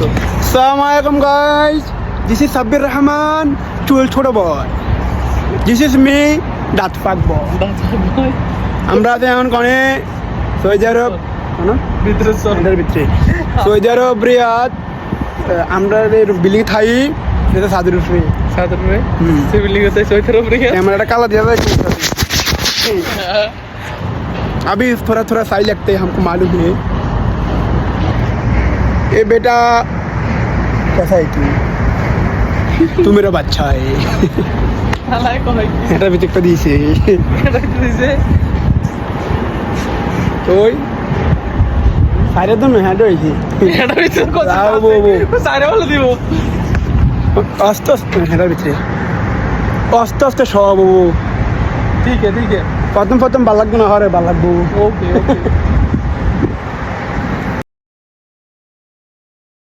তো। Assalamualaikum guys. This is Sabir Rahman, 12 Chota boy. This is me, that fuck boy. আমরা আছি এখন কোনে সৌদি আরব ভিতরে চল। এটার ভিতরে সৌদি আরব রিয়াদ আমরা বিলি থাই এটা সাদুর ফ্রি সাদর में सिविल के से सोई तरफ रही है। कैमरा काला दिया था अभी थोड़ा थोड़ा साइज लगते हैं हमको मालूम है ये बेटा कैसा है तू मेरा बच्चा है हालाय को है এটা ভিতরে একটা দিয়েছে এটা দিছে ওই সাইরে তো মেহাড হয়েছে এটা দিছে কত যাও বাবু। সারে বলে দিব আস্তে আস্তে মেহাডের ভিতরে আস্তে আস্তে সব ঠিক আছে প্রথম প্রথম ভাল লাগবে না হরে ভাল লাগবো ওকে ওকে